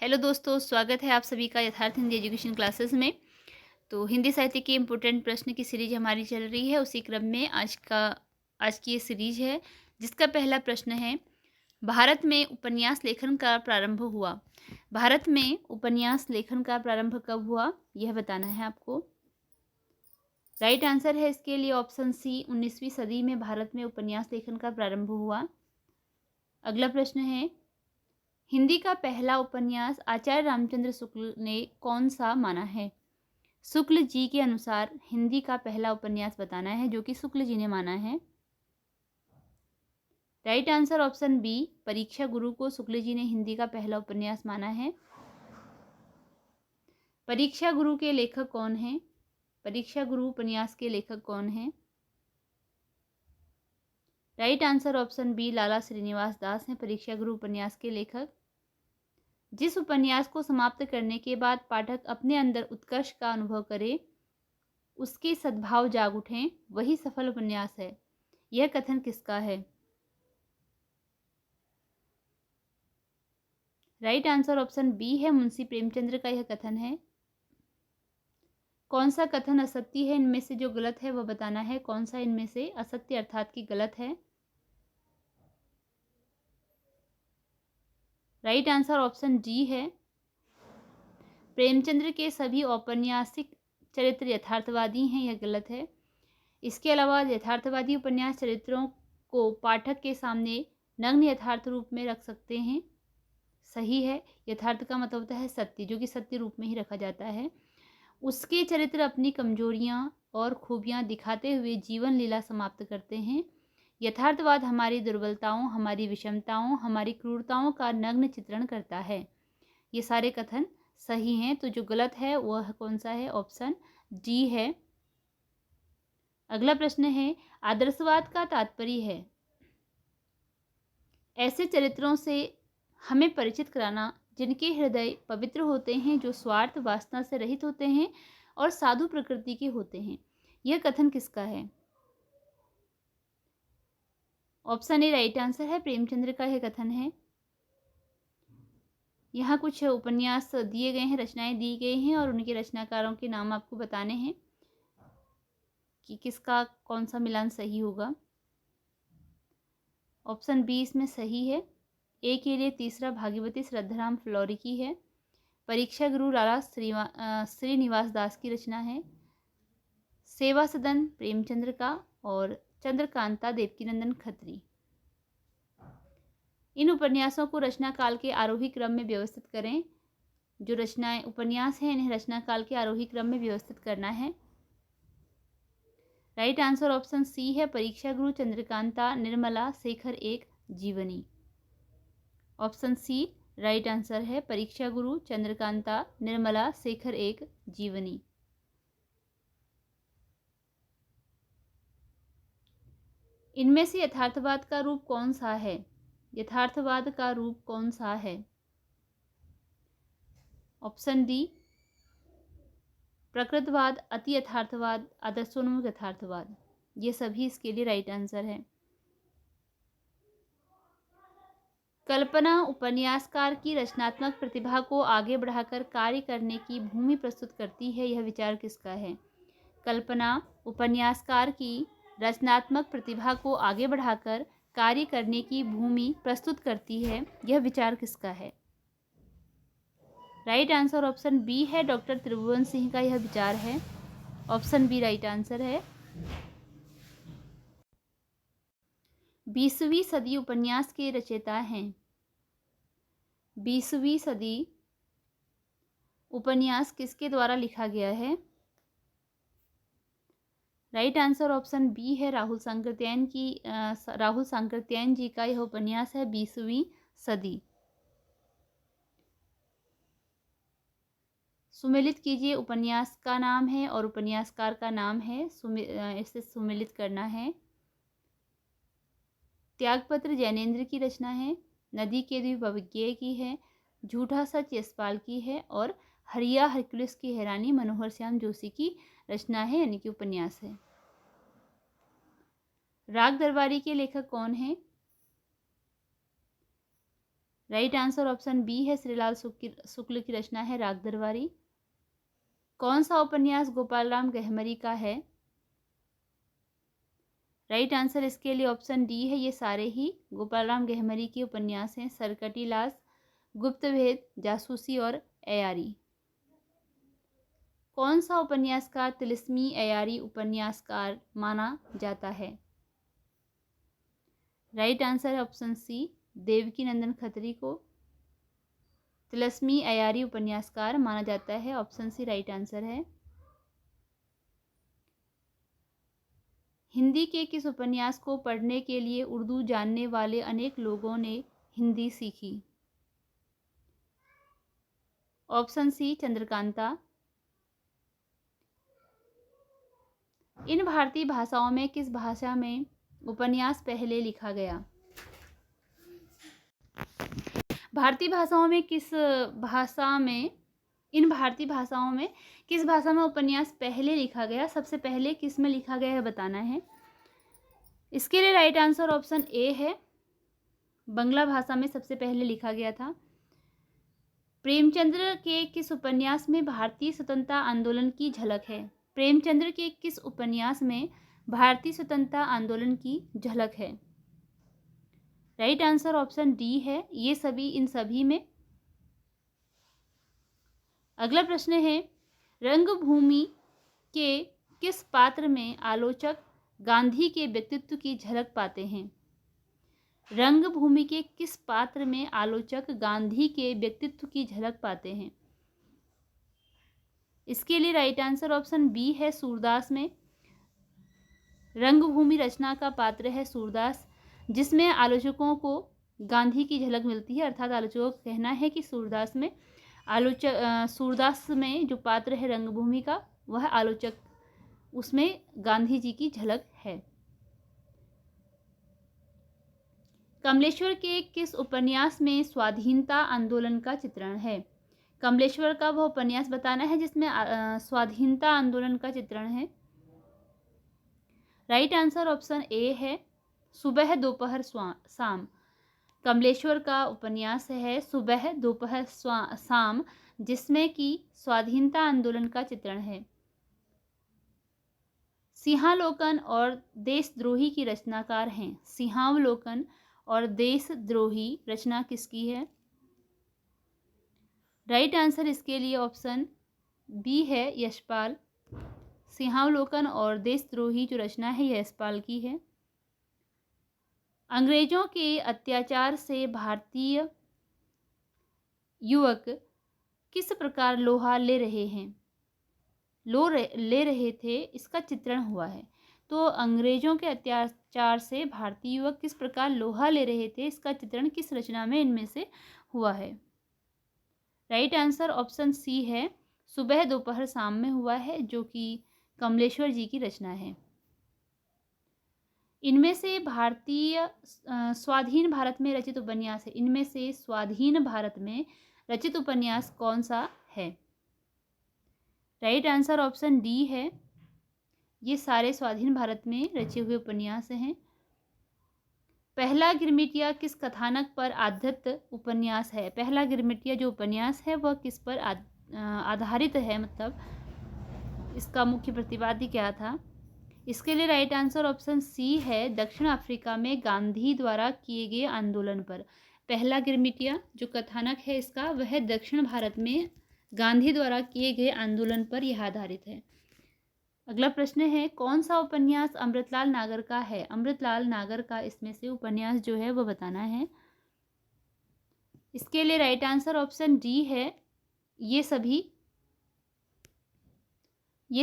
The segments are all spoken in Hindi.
हेलो दोस्तों, स्वागत है आप सभी का यथार्थ हिंदी एजुकेशन क्लासेस में। तो हिंदी साहित्य के इम्पोर्टेंट प्रश्न की सीरीज हमारी चल रही है। उसी क्रम में आज की ये सीरीज है जिसका पहला प्रश्न है, भारत में उपन्यास लेखन का प्रारंभ हुआ। भारत में उपन्यास लेखन का प्रारंभ कब हुआ, यह बताना है आपको। राइट आंसर है इसके लिए ऑप्शन सी, 19वीं सदी में भारत में उपन्यास लेखन का प्रारंभ हुआ। अगला प्रश्न है, हिंदी का पहला उपन्यास आचार्य रामचंद्र शुक्ल ने कौन सा माना है। शुक्ल जी के अनुसार हिंदी का पहला उपन्यास बताना है जो कि शुक्ल जी ने माना है। राइट आंसर ऑप्शन बी, परीक्षा गुरु को शुक्ल जी ने हिंदी का पहला उपन्यास माना है। परीक्षा गुरु के लेखक कौन हैं? परीक्षा गुरु उपन्यास के लेखक कौन हैं? राइट आंसर ऑप्शन बी, लाला श्रीनिवास दास हैं परीक्षा गुरु उपन्यास के लेखक। जिस उपन्यास को समाप्त करने के बाद पाठक अपने अंदर उत्कर्ष का अनुभव करे, उसके सद्भाव जाग उठें, वही सफल उपन्यास है। यह कथन किसका है? राइट आंसर ऑप्शन बी है, मुंशी प्रेमचंद्र का यह कथन है। कौन सा कथन असत्य है इनमें से जो गलत है वह बताना है। कौन सा इनमें से असत्य अर्थात कि गलत है? राइट आंसर ऑप्शन डी है, प्रेमचंद्र के सभी औपन्यासिक चरित्र यथार्थवादी हैं, यह गलत है। इसके अलावा यथार्थवादी उपन्यास चरित्रों को पाठक के सामने नग्न यथार्थ रूप में रख सकते हैं, सही है। यथार्थ का मतलब होता है सत्य, जो कि सत्य रूप में ही रखा जाता है। उसके चरित्र अपनी कमजोरियां और खूबियां दिखाते हुए जीवन लीला समाप्त करते हैं। यथार्थवाद हमारी दुर्बलताओं, हमारी विषमताओं, हमारी क्रूरताओं का नग्न चित्रण करता है। ये सारे कथन सही हैं, तो जो गलत है वह कौन सा है? ऑप्शन डी है। अगला प्रश्न है, आदर्शवाद का तात्पर्य है ऐसे चरित्रों से हमें परिचित कराना जिनके हृदय पवित्र होते हैं, जो स्वार्थ वासना से रहित होते हैं और साधु प्रकृति के होते हैं। यह कथन किसका है? ऑप्शन ए राइट आंसर है, प्रेमचंद्र का यह कथन है। यहाँ कुछ उपन्यास दिए गए हैं, रचनाएं दी गई हैं और उनके रचनाकारों के नाम आपको बताने हैं कि किसका कौन सा मिलान सही होगा। ऑप्शन बी इसमें सही है। ए के लिए तीसरा भागीरथी श्रद्धाराम फ्लोरी की है। परीक्षा गुरु लाला श्रीनिवास दास की रचना है। सेवा सदन प्रेमचंद्र का और चंद्रकांता देवकीनंदन खत्री। इन उपन्यासों को रचना काल के आरोही क्रम में व्यवस्थित करें। जो रचनाएं उपन्यास हैं इन्हें रचना काल के आरोही क्रम में व्यवस्थित करना है। राइट आंसर ऑप्शन सी है, परीक्षा गुरु, चंद्रकांता, निर्मला, शेखर एक, जीवनी। ऑप्शन सी राइट आंसर है, परीक्षा गुरु, चंद्रकांता, निर्मला, शेखर एक, जीवनी। इनमें से यथार्थवाद का रूप कौन सा है? यथार्थवाद का रूप कौन सा है? ऑप्शन डी, प्रकृतवाद, अति यथार्थवाद, आदर्शोन्मुख यथार्थवाद। ये सभी इसके लिए राइट आंसर है। कल्पना उपन्यासकार की रचनात्मक प्रतिभा को आगे बढ़ाकर कार्य करने की भूमि प्रस्तुत करती है, यह विचार किसका है? कल्पना उपन्यासकार की रचनात्मक प्रतिभा को आगे बढ़ाकर कार्य करने की भूमि प्रस्तुत करती है, यह विचार किसका है? राइट आंसर ऑप्शन बी है, डॉक्टर त्रिभुवन सिंह का यह विचार है। ऑप्शन बी राइट आंसर है। 20वीं सदी उपन्यास के रचयिता हैं। 20वीं सदी उपन्यास किसके द्वारा लिखा गया है? राइट आंसर ऑप्शन बी है, राहुल सांकृत्यायन जी का यह उपन्यास है 20वीं सदी। सुमेलित कीजिए, उपन्यास का नाम है और उपन्यासकार का नाम है, इसे सुमेलित करना है। त्यागपत्र जैनेन्द्र की रचना है। नदी के द्वीप अवज्ञेय की है। झूठा सच यशपाल की है और हरिया हरकुलिस की हैरानी मनोहर श्याम जोशी की रचना है, यानी कि उपन्यास है। राग दरबारी के लेखक कौन हैं? राइट आंसर ऑप्शन बी है, श्रीलाल शुक्ल की रचना है राग दरबारी। कौन सा उपन्यास गोपाल राम गहमरी का है? राइट आंसर इसके लिए ऑप्शन डी है, ये सारे ही गोपाल राम गहमरी के उपन्यास हैं, सरकटी लाश, गुप्तभेद, जासूसी और अयारी। कौन सा उपन्यासकार तिलिस्मी अयारी उपन्यासकार माना जाता है? राइट आंसर है ऑप्शन सी, देवकी नंदन खत्री को तिलिस्मी अयारी उपन्यासकार माना जाता है। ऑप्शन सी राइट आंसर है। हिंदी के किस उपन्यास को पढ़ने के लिए उर्दू जानने वाले अनेक लोगों ने हिंदी सीखी? Option C Chandrakanta. इन भारतीय भाषाओं में किस भाषा में उपन्यास पहले लिखा गया? भारतीय भाषाओं में किस भाषा में इन भारतीय भाषाओं में किस भाषा में उपन्यास पहले लिखा गया? सबसे पहले किस में लिखा गया है बताना है। इसके लिए राइट आंसर ऑप्शन ए है, बंगला भाषा में सबसे पहले लिखा गया था। प्रेमचंद्र के किस उपन्यास में भारतीय स्वतंत्रता आंदोलन की झलक है? प्रेमचंद्र के किस उपन्यास में भारतीय स्वतंत्रता आंदोलन की झलक है? राइट आंसर ऑप्शन डी है, ये सभी इन सभी में। अगला प्रश्न है, रंगभूमि के किस पात्र में आलोचक गांधी के व्यक्तित्व की झलक पाते हैं? रंगभूमि के किस पात्र में आलोचक गांधी के व्यक्तित्व की झलक पाते हैं? इसके लिए राइट आंसर ऑप्शन बी है, सूरदास में। रंगभूमि रचना का पात्र है सूरदास, जिसमें आलोचकों को गांधी की झलक मिलती है। अर्थात आलोचकों का कहना है कि सूरदास में जो पात्र है रंगभूमि का, वह आलोचक उसमें गांधी जी की झलक है। कमलेश्वर के किस उपन्यास में स्वाधीनता आंदोलन का चित्रण है? कमलेश्वर का वह उपन्यास बताना है जिसमें स्वाधीनता आंदोलन का चित्रण है। राइट आंसर ऑप्शन ए है, सुबह दोपहर शाम। कमलेश्वर का उपन्यास है सुबह दोपहर शाम, जिसमें कि स्वाधीनता आंदोलन का चित्रण है। सिंहावलोकन और देशद्रोही की रचनाकार हैं। सिंहावलोकन और देशद्रोही रचना किसकी है? राइट आंसर इसके लिए ऑप्शन बी है, यशपाल। सिंहावलोकन और देशद्रोही जो रचना है यशपाल की है। अंग्रेजों के अत्याचार से भारतीय युवक किस प्रकार लोहा ले रहे थे, इसका चित्रण हुआ है। तो अंग्रेजों के अत्याचार से भारतीय युवक किस प्रकार लोहा ले रहे थे, इसका चित्रण किस रचना में इनमें से हुआ है? राइट आंसर ऑप्शन सी है, सुबह दोपहर शाम में हुआ है, जो कि कमलेश्वर जी की रचना है। इनमें से भारतीय स्वाधीन भारत में रचित उपन्यास है। इनमें से स्वाधीन भारत में रचित उपन्यास कौन सा है? राइट आंसर ऑप्शन डी है, ये सारे स्वाधीन भारत में रचे हुए उपन्यास हैं। पहला गिरमिटिया किस कथानक पर आधारित उपन्यास है? पहला गिरमिटिया जो उपन्यास है वह किस पर आधारित है, मतलब इसका मुख्य प्रतिपाद्य क्या था? इसके लिए राइट आंसर ऑप्शन सी है, दक्षिण अफ्रीका में गांधी द्वारा किए गए आंदोलन पर। पहला गिरमिटिया जो कथानक है इसका, वह दक्षिण भारत में गांधी द्वारा किए गए आंदोलन पर यह आधारित है। अगला प्रश्न है, कौन सा उपन्यास अमृतलाल नागर का है? अमृतलाल नागर का इसमें से उपन्यास जो है वह बताना है। इसके लिए राइट आंसर ऑप्शन डी है, ये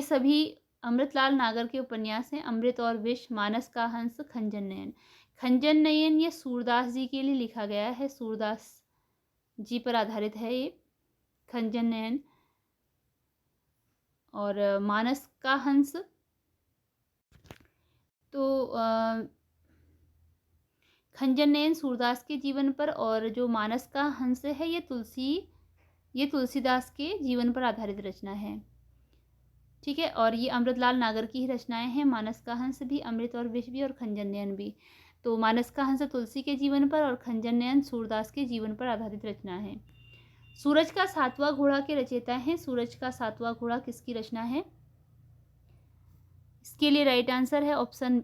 सभी अमृतलाल नागर के उपन्यास हैं। अमृत और विष, मानस का हंस, खंजन नयन। खंजन नयन ये सूरदास जी के लिए लिखा गया है, सूरदास जी पर आधारित है ये खंजन नयन। और मानस का हंस तो खंजन नयन सूरदास के जीवन पर, और जो मानस का हंस है ये तुलसीदास के जीवन पर आधारित रचना है। ठीक है, और ये अमृतलाल नागर की ही रचनाएं हैं। मानस का हंस भी, अमृत और विष भी, और खंजन नयन भी। तो मानस का हंस तुलसी के जीवन पर और खंजन नयन सूरदास के जीवन पर आधारित रचना है। सूरज का सातवां घोड़ा के रचयिता हैं। सूरज का सातवां घोड़ा किसकी रचना है? इसके लिए राइट आंसर है ऑप्शन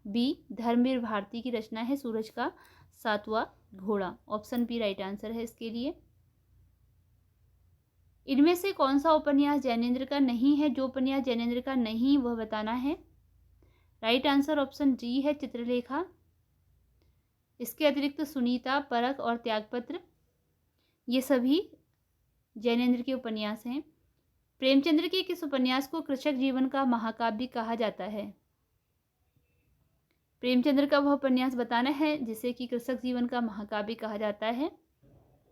बी, धर्मवीर भारती की रचना है सूरज का सातवां घोड़ा। ऑप्शन बी राइट आंसर है इसके लिए। इनमें से कौन सा उपन्यास जैनेन्द्र का नहीं है? जो उपन्यास जैनेन्द्र का नहीं वह बताना है। राइट आंसर ऑप्शन डी है चित्रलेखा। इसके अतिरिक्त सुनीता, परख और त्यागपत्र ये सभी जैनेन्द्र के उपन्यास हैं। प्रेमचंद्र के किस उपन्यास को कृषक जीवन का महाकाव्य कहा जाता है? प्रेमचंद्र का वह उपन्यास बताना है जिसे कि कृषक जीवन का महाकाव्य कहा जाता है।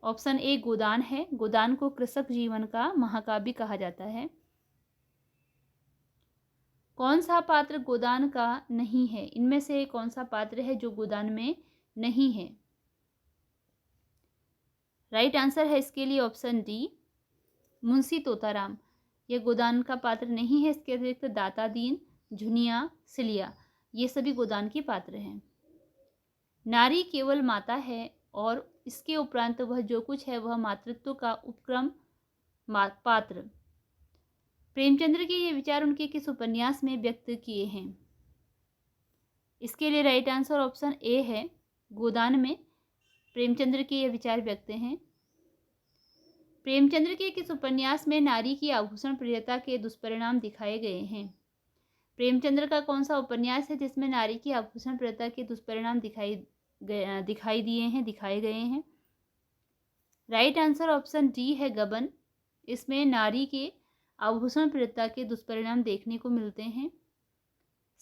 ऑप्शन ए गोदान है। गोदान को कृषक जीवन का महाकाव्य कहा जाता है। कौन सा पात्र गोदान का नहीं है? इनमें से कौन सा पात्र है जो गोदान में नहीं है? राइट आंसर है इसके लिए ऑप्शन डी, मुंशी तोताराम। यह गोदान का पात्र नहीं है। इसके अतिरिक्त दाता दीन, झुनिया, सिलिया ये सभी गोदान के पात्र हैं। नारी केवल माता है और इसके उपरांत वह जो कुछ है वह मातृत्व का उपक्रम पात्र। प्रेमचंद्र के ये विचार उनके किस उपन्यास में व्यक्त किए हैं? इसके लिए राइट आंसर ऑप्शन ए है, गोदान में प्रेमचंद्र के ये विचार व्यक्त हैं। प्रेमचंद्र के किस उपन्यास में नारी की आभूषण प्रियता के दुष्परिणाम दिखाए गए हैं? प्रेमचंद्र का कौन सा उपन्यास है जिसमें नारी की आभूषण प्रियता के दुष्परिणाम दिखाए गए हैं? राइट आंसर ऑप्शन डी है गबन। इसमें नारी के आभूषण प्रियता के दुष्परिणाम देखने को मिलते हैं।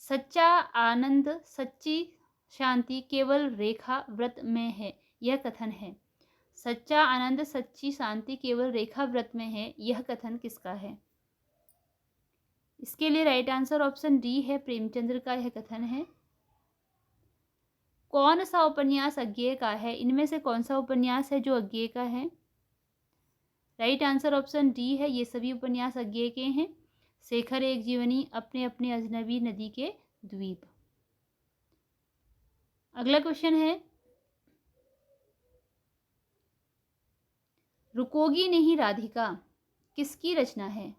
सच्चा आनंद, सच्ची शांति केवल रेखा व्रत में है, यह कथन है। सच्चा आनंद, सच्ची शांति केवल रेखा व्रत में है, यह कथन किसका है? इसके लिए राइट आंसर ऑप्शन डी है, प्रेमचंद्र का यह कथन है। कौन सा उपन्यास अज्ञेय का है? इनमें से कौन सा उपन्यास है जो अज्ञेय का है? राइट आंसर ऑप्शन डी है, ये सभी उपन्यास अज्ञेय के हैं। शेखर एक जीवनी, अपने अपने अजनबी, नदी के द्वीप। अगला क्वेश्चन है, रुकोगी नहीं राधिका किसकी रचना है?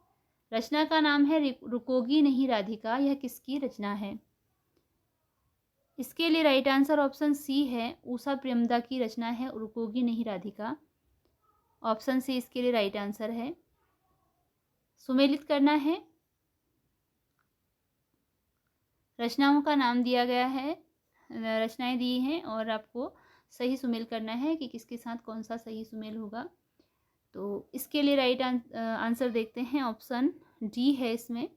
रचना का नाम है रुकोगी नहीं राधिका। यह किसकी रचना है? इसके लिए राइट आंसर ऑप्शन सी है, उषा प्रेमदा की रचना है रुकोगी नहीं राधिका। ऑप्शन सी इसके लिए राइट आंसर है। सुमेलित करना है, रचनाओं का नाम दिया गया है, रचनाएं दी हैं और आपको सही सुमेल करना है कि किसके साथ कौन सा सही सुमेल होगा। तो इसके लिए राइट आंसर देखते हैं, ऑप्शन डी है इसमें।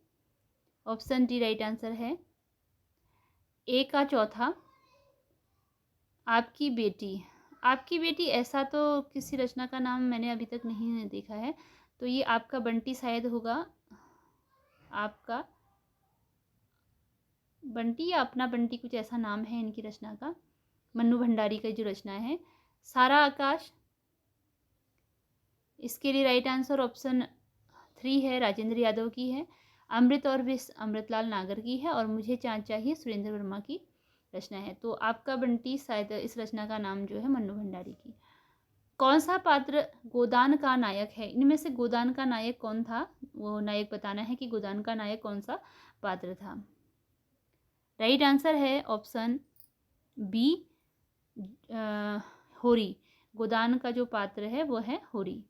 ऑप्शन डी राइट आंसर है। ए का चौथा, आपकी बेटी। आपकी बेटी ऐसा तो किसी रचना का नाम मैंने अभी तक नहीं देखा है, तो ये आपका बंटी शायद होगा। आपका बंटी या अपना बंटी कुछ ऐसा नाम है इनकी रचना का। मन्नू भंडारी का जो रचना है। सारा आकाश, इसके लिए राइट आंसर ऑप्शन 3 है, राजेंद्र यादव की है। अमृत और विष अमृतलाल नागर की है और मुझे चाँद चाहिए सुरेंद्र वर्मा की रचना है। तो आपका बंटी शायद इस रचना का नाम जो है मन्नू भंडारी की। कौन सा पात्र गोदान का नायक है? इनमें से गोदान का नायक कौन था वो नायक बताना है कि गोदान का नायक कौन सा पात्र था। राइट आंसर है ऑप्शन बी, होरी। गोदान का जो पात्र है वो है होरी।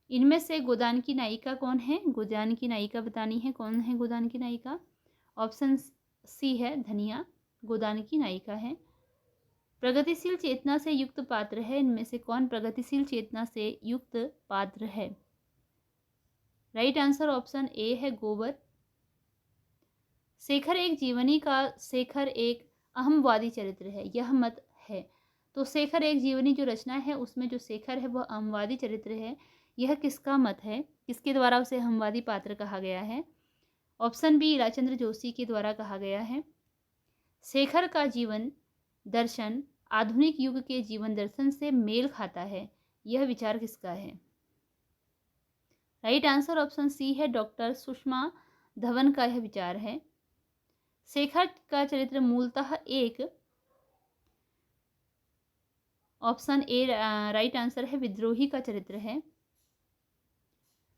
इनमें से गोदान की नायिका कौन है? गोदान की नायिका बतानी है, कौन है गोदान की नायिका? ऑप्शन सी है, धनिया गोदान की नायिका है। प्रगतिशील चेतना से युक्त पात्र है, इनमें से कौन प्रगतिशील चेतना से युक्त पात्र है? राइट आंसर ऑप्शन ए है, गोबर। शेखर एक जीवनी का शेखर एक अहमवादी चरित्र है, यह मत है। तो शेखर एक जीवनी जो रचना है उसमें जो शेखर है वह अहमवादी चरित्र है, यह किसका मत है? किसके द्वारा उसे अहमवादी पात्र कहा गया है? ऑप्शन बी, इलाचंद्र जोशी के द्वारा कहा गया है। शेखर का जीवन दर्शन आधुनिक युग के जीवन दर्शन से मेल खाता है, यह विचार किसका है? राइट आंसर ऑप्शन सी है, डॉक्टर सुषमा धवन का यह विचार है। शेखर का चरित्र मूलतः एक, ऑप्शन ए राइट आंसर है, विद्रोही का चरित्र है।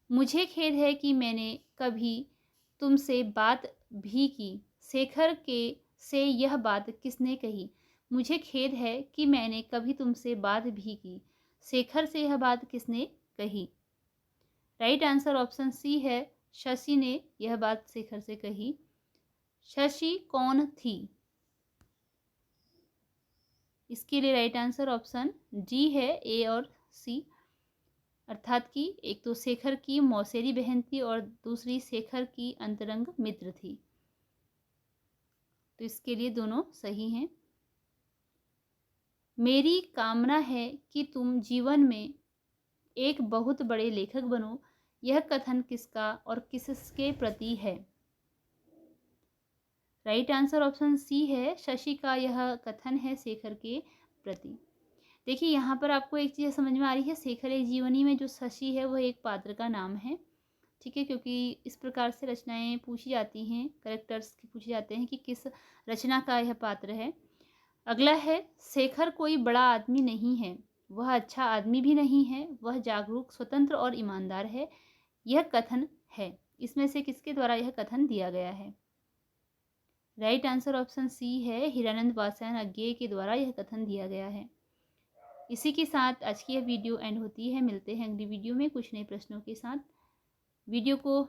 मुझे खेद है कि मैंने कभी तुमसे बात भी की, शेखर के से यह बात किसने कही। मुझे खेद है कि मैंने कभी तुमसे बात भी की, शेखर से यह बात किसने कही। राइट आंसर ऑप्शन सी है, शशि ने यह बात शेखर से कही। शशि कौन थी? इसके लिए राइट आंसर ऑप्शन डी है, ए और सी। अर्थात कि एक तो शेखर की मौसेरी बहन थी और दूसरी शेखर की अंतरंग मित्र थी। तो इसके लिए दोनों सही हैं। मेरी कामना है कि तुम जीवन में एक बहुत बड़े लेखक बनो, यह कथन किसका और किसके प्रति है। राइट आंसर ऑप्शन सी है, शशि का यह कथन है शेखर के प्रति। देखिए यहाँ पर आपको एक चीज़ समझ में आ रही है, शेखर एक जीवनी में जो शशि है वह एक पात्र का नाम है, ठीक है, क्योंकि इस प्रकार से रचनाएं पूछी जाती हैं, करेक्टर्स की पूछे जाते हैं कि किस रचना का यह पात्र है। अगला है, शेखर कोई बड़ा आदमी नहीं है, वह अच्छा आदमी भी नहीं है, वह जागरूक, स्वतंत्र और ईमानदार है, यह कथन है। इसमें से किसके द्वारा यह कथन दिया गया है। राइट आंसर ऑप्शन सी है, हीरानंद पाषाण अज्ञेय के द्वारा यह कथन दिया गया है। इसी के साथ आज की यह वीडियो एंड होती है। मिलते हैं अगली वीडियो में कुछ नए प्रश्नों के साथ। वीडियो को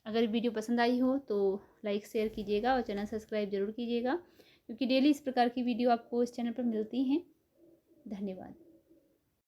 अगर वीडियो पसंद आई हो तो लाइक शेयर कीजिएगा और चैनल सब्सक्राइब जरूर कीजिएगा, क्योंकि डेली इस प्रकार की वीडियो आपको इस चैनल पर मिलती हैं। धन्यवाद।